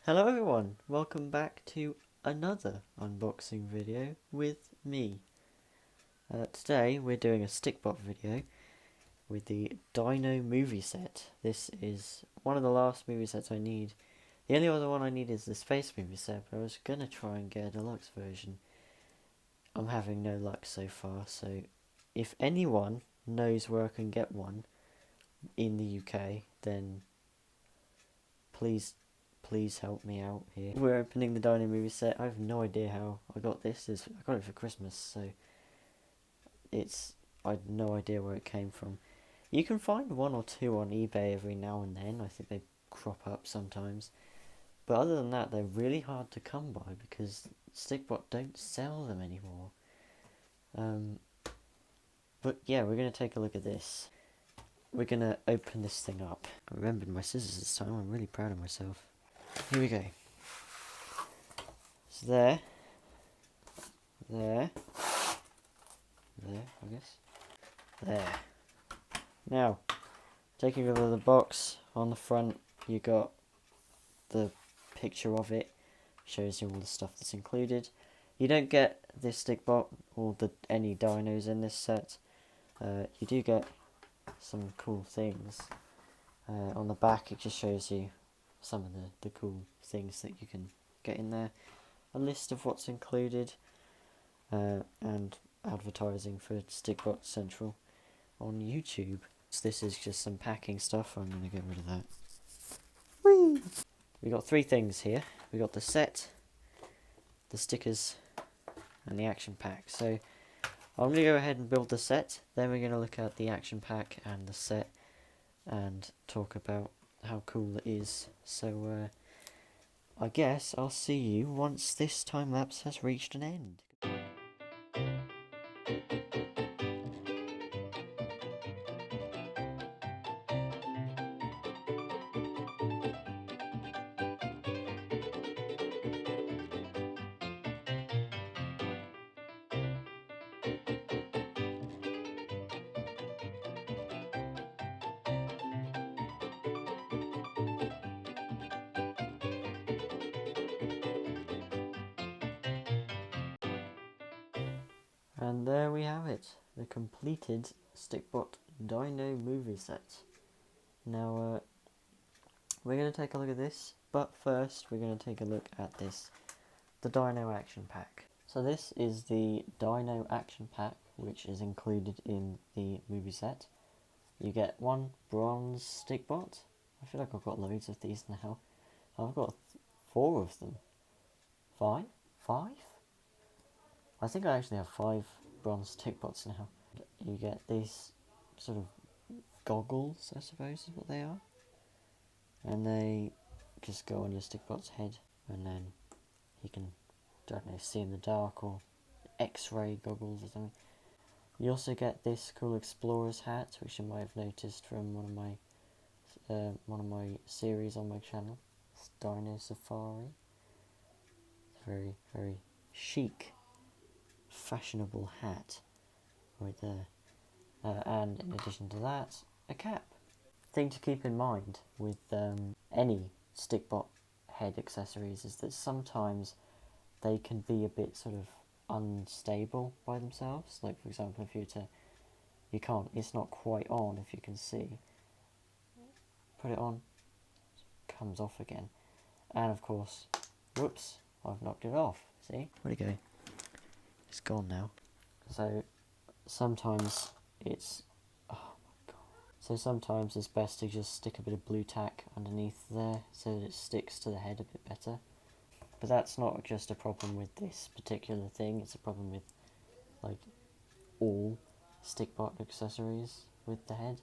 Hello everyone, welcome back to another unboxing video with me. Today we're doing a Stikbot video with the Dino movie set. This is one of the last movie sets I need. The only other one I need is the Space movie set, but I was going to try and get a deluxe version. I'm having no luck so far, so if anyone knows where I can get one in the UK, then please help me out here. We're opening the Dino movie set. I have no idea how I got this. I got it for Christmas, so I have no idea where it came from. You can find one or two on eBay every now and then. I think they crop up sometimes. But other than that, they're really hard to come by because Stikbot don't sell them anymore. But yeah, we're going to take a look at this. We're going to open this thing up. I remembered my scissors this time. I'm really proud of myself. Here we go. So there, I guess. There. Now, taking a look at the box, on the front you got the picture of it. Shows you all the stuff that's included. You don't get this Stikbot or any dinos in this set. You do get some cool things. On the back it just shows you some of the cool things that you can get in there. A list of what's included, and advertising for Stikbot Central on YouTube. So this is just some packing stuff. I'm going to get rid of that. Whee! We got three things here. We got the set, the stickers, and the action pack. So I'm going to go ahead and build the set. Then we're going to look at the action pack and the set and talk about how cool it is. So I guess I'll see you once this time lapse has reached an end. And there we have it, the completed Stikbot Dino movie set. Now, we're going to take a look at this, but first we're going to take a look at the Dino Action Pack. So this is the Dino Action Pack, which is included in the movie set. You get one bronze Stikbot. I feel like I've got loads of these now. I've got 4 of them. 5? I think I actually have 5 bronze Stikbots now. You get these sort of goggles, I suppose is what they are. And they just go on your Stikbot's head, and then you can, don't know, see in the dark, or X-ray goggles or something. You also get this cool explorer's hat, which you might have noticed from one of my series on my channel. It's Dino Safari. It's very, very chic, fashionable hat right there. And in addition to that, a cap. Thing to keep in mind with any Stikbot head accessories is that sometimes they can be a bit sort of unstable by themselves. Like, for example, it's not quite on, if you can see. Put it on, it comes off again. And of course, whoops, I've knocked it off. See? Where'd it go? It's gone now. So sometimes it's best to just stick a bit of blue tack underneath there so that it sticks to the head a bit better. But that's not just a problem with this particular thing, it's a problem with like all Stikbot accessories with the head.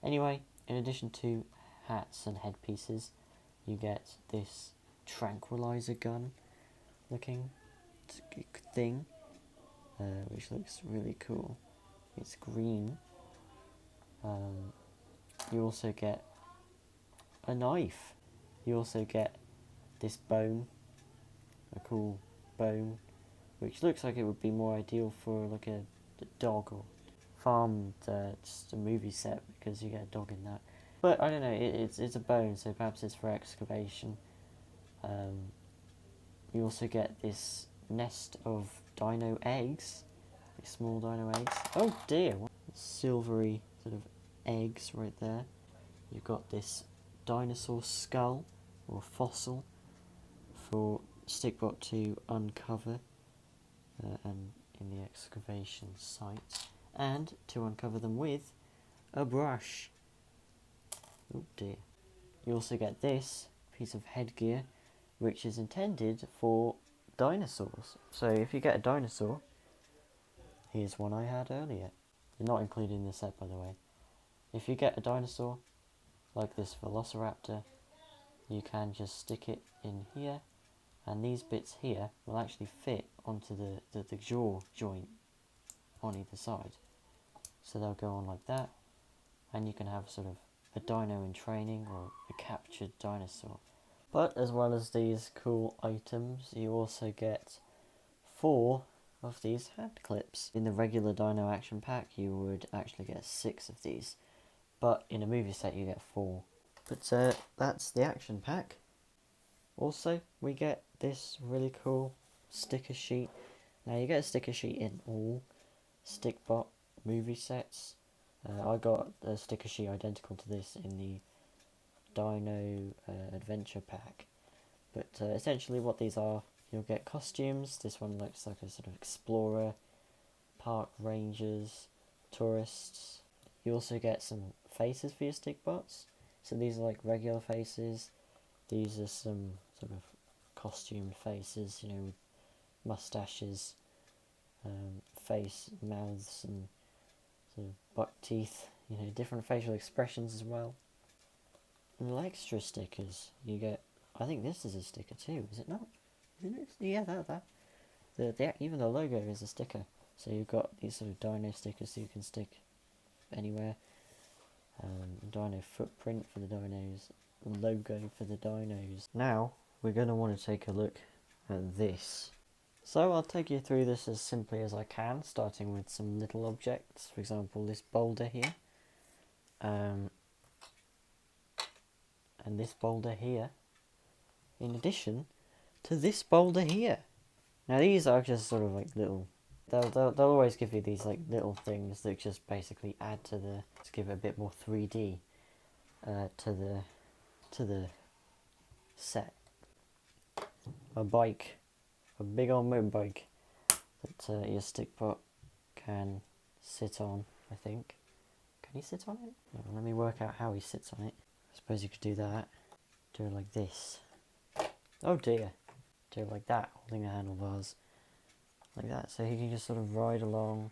Anyway, in addition to hats and headpieces, you get this Tranquilizer Gun looking thing, which looks really cool. It's green. You also get a knife. You also get this bone, a cool bone, which looks like it would be more ideal for like a dog or farm, just a movie set, because you get a dog in that. But I don't know, it's a bone, so perhaps it's for excavation. You also get this nest of Dino Eggs, these small Dino Eggs. Oh dear, silvery sort of eggs right there. You've got this dinosaur skull or fossil for Stikbot to uncover and in the excavation site, and to uncover them with a brush. Oh dear. You also get this piece of headgear, which is intended for dinosaurs. So if you get a dinosaur, here's one I had earlier. You're not included in the set, by the way. If you get a dinosaur, like this Velociraptor, you can just stick it in here, and these bits here will actually fit onto the jaw joint on either side. So they'll go on like that, and you can have sort of a dino in training or a captured dinosaur. But as well as these cool items, you also get 4 of these hand clips. In the regular Dino Action Pack, you would actually get 6 of these, but in a movie set you get 4. But that's the Action Pack. Also, we get this really cool sticker sheet. Now you get a sticker sheet in all Stikbot movie sets. I got a sticker sheet identical to this in the Dino Adventure Pack. But essentially what these are, you'll get costumes. This one looks like a sort of explorer, park rangers, tourists. You also get some faces for your Stikbots. So these are like regular faces. These are some sort of costumed faces, you know, with mustaches, face, mouths, and sort of buck teeth, you know, different facial expressions as well. And extra stickers, you get, I think this is a sticker too, is it not? Isn't it? Yeah, that. Even the logo is a sticker. So you've got these sort of dino stickers so you can stick anywhere. Dino footprint for the dinos, logo for the dinos. Now, we're going to want to take a look at this. So I'll take you through this as simply as I can, starting with some little objects. For example, this boulder here. And this boulder here. In addition to this boulder here. Now these are just sort of like little... They'll always give you these like little things that just basically add to give it a bit more 3D to the set. A bike, a big old motorbike that your Stikbot can sit on, I think. Can he sit on it? Well, let me work out how he sits on it. I suppose you could do that. Do it like this. Oh dear. Do it like that, holding the handlebars. Like that, so he can just sort of ride along,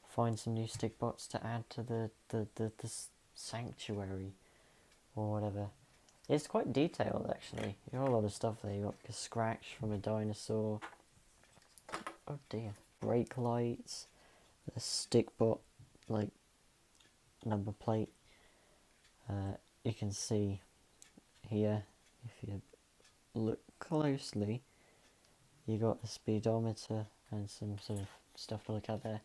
find some new Stikbots to add to the sanctuary, or whatever. It's quite detailed, actually. You got a lot of stuff there. You got like a scratch from a dinosaur. Oh dear. Brake lights, a Stikbot, like, number plate. You can see here, if you look closely, you got the speedometer and some sort of stuff to look at there,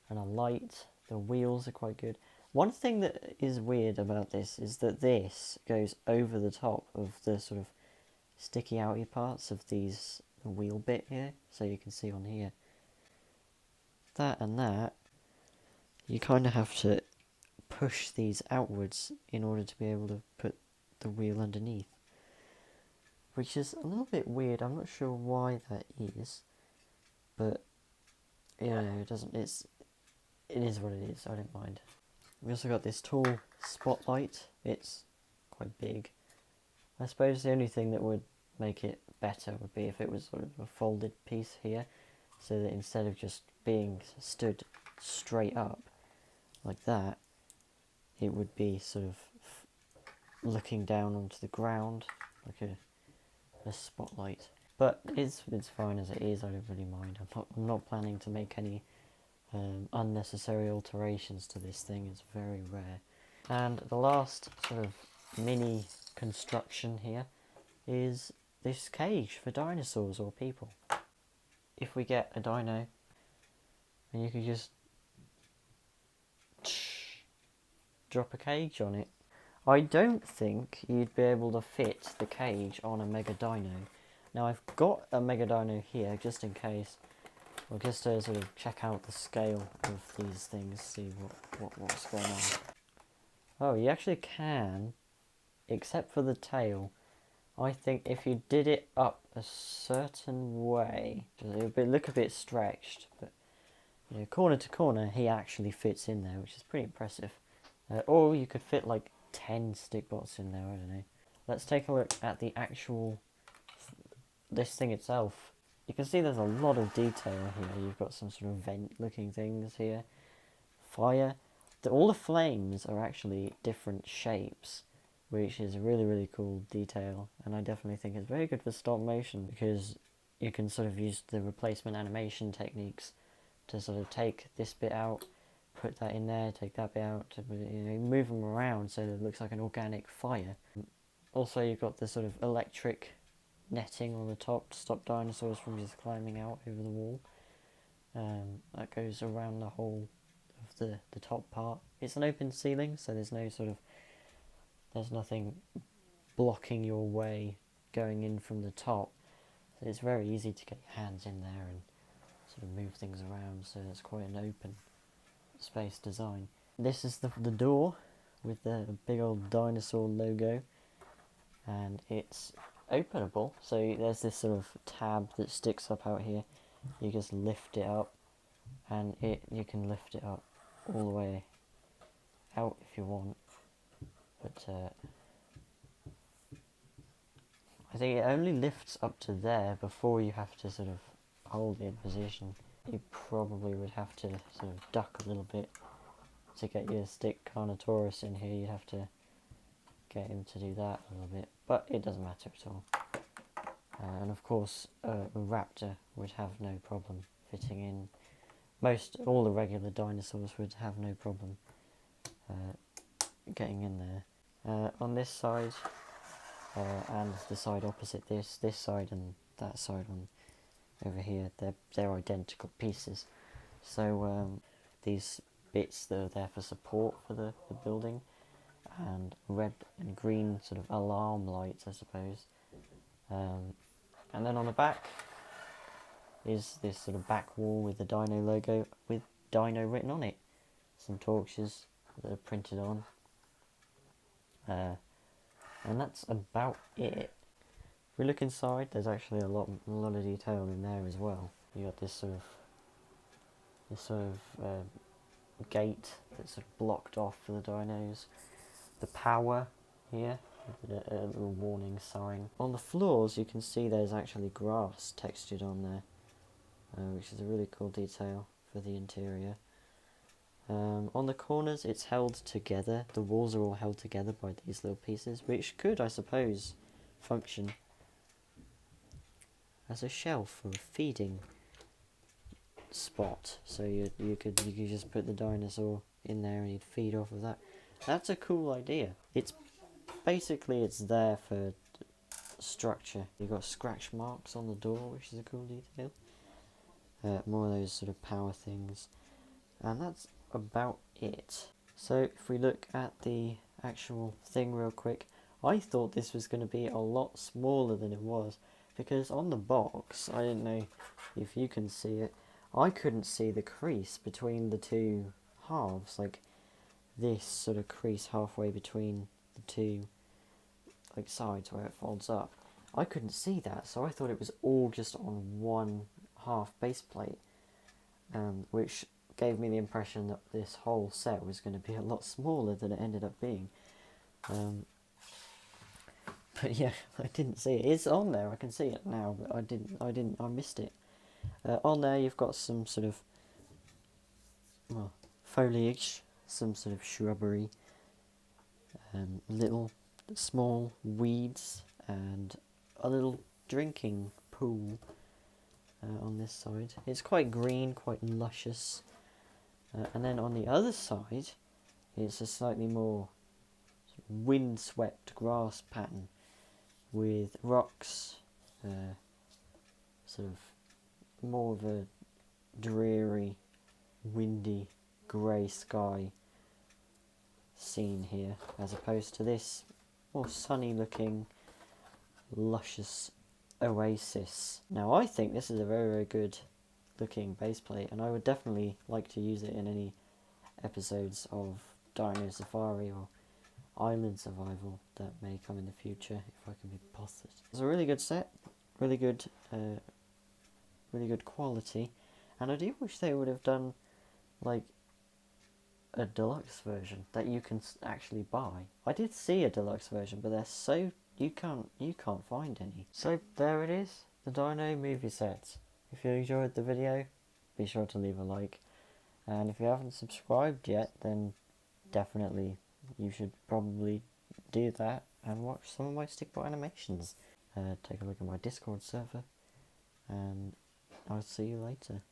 and a light. The wheels are quite good. One thing that is weird about this is that this goes over the top of the sort of sticky outy parts of the wheel bit here, so you can see on here. That and that, you kind of have to push these outwards in order to be able to put the wheel underneath, which is a little bit weird. I'm not sure why that is, but you know, it is what it is. I don't mind. We also got this tall spotlight. It's quite big. I suppose the only thing that would make it better would be if it was sort of a folded piece here, so that instead of just being stood straight up like that, it would be sort of looking down onto the ground like a spotlight. But it's fine as it is. I don't really mind. I'm not planning to make any unnecessary alterations to this thing. It's very rare. And the last sort of mini construction here is this cage for dinosaurs or people. If we get a dino, and you can just drop a cage on it. I don't think you'd be able to fit the cage on a Mega Dino. Now I've got a Mega Dino here just in case, or just to sort of check out the scale of these things, see what's going on. Oh, you actually can, except for the tail. I think if you did it up a certain way, it would look a bit stretched, but you know, corner to corner, he actually fits in there, which is pretty impressive. Or you could fit like 10 Stikbots in there, I don't know. Let's take a look at the actual, this thing itself. You can see there's a lot of detail here. You've got some sort of vent looking things here. Fire. All the flames are actually different shapes, which is a really, really cool detail, and I definitely think it's very good for stop motion because you can sort of use the replacement animation techniques to sort of take this bit out, put that in there, take that bit out, to, you know, move them around so that it looks like an organic fire. Also, you've got the sort of electric netting on the top to stop dinosaurs from just climbing out over the wall. That goes around the whole of the top part. It's an open ceiling, so there's nothing blocking your way going in from the top. So it's very easy to get your hands in there and sort of move things around, so it's quite an open space design. This is the door with the big old dinosaur logo, and it's openable, so there's this sort of tab that sticks up out here. You just lift it up, and you can lift it up all the way out if you want, but I think it only lifts up to there before you have to sort of hold it in position. You probably would have to sort of duck a little bit to get your stick Carnotaurus in here. You'd have to get him to do that a little bit, but it doesn't matter at all. And of course, a raptor would have no problem fitting in. All the regular dinosaurs would have no problem getting in there. On this side, and the side opposite this side and that side on over here, they're identical pieces. So these bits that are there for support for the building, and red and green sort of alarm lights, I suppose. And then on the back is this sort of back wall with the Dino logo with Dino written on it. Some torches that are printed on. And that's about it. If we look inside, there's actually a lot of detail in there as well. You got this sort of gate that's sort of blocked off for the dinos. The power here, a little warning sign. On the floors, you can see there's actually grass textured on there, which is a really cool detail for the interior. On the corners, it's held together. The walls are all held together by these little pieces, which could, I suppose, function as a shelf or a feeding spot. So you could just put the dinosaur in there and he'd feed off of that. That's a cool idea. It's there for structure. You've got scratch marks on the door, which is a cool detail. More of those sort of power things, and that's about it. So if we look at the actual thing real quick, I thought this was going to be a lot smaller than it was, because on the box, I didn't know if you can see it, I couldn't see the crease between the two halves, like this sort of crease halfway between the two like sides where it folds up. I couldn't see that, so I thought it was all just on one half base plate, which gave me the impression that this whole set was going to be a lot smaller than it ended up being. But yeah, I didn't see it. It's on there, I can see it now, but I missed it. On there you've got some sort of, well, foliage, some sort of shrubbery, little small weeds, and a little drinking pool on this side. It's quite green, quite luscious. And then on the other side, it's a slightly more wind-swept grass pattern with rocks, sort of more of a dreary, windy, grey sky scene here, as opposed to this more sunny looking, luscious oasis. Now I think this is a very, very good looking base plate, and I would definitely like to use it in any episodes of Dino Safari or Island Survival that may come in the future, if I can be bothered. It's a really good set, really good quality, and I do wish they would have done like a deluxe version that you can actually buy. I did see a deluxe version, but they're so you can't find any. So there it is, the Dino movie set. If you enjoyed the video, be sure to leave a like, and if you haven't subscribed yet, then definitely you should probably do that and watch some of my Stikbot animations. Take a look at my Discord server, and I'll see you later.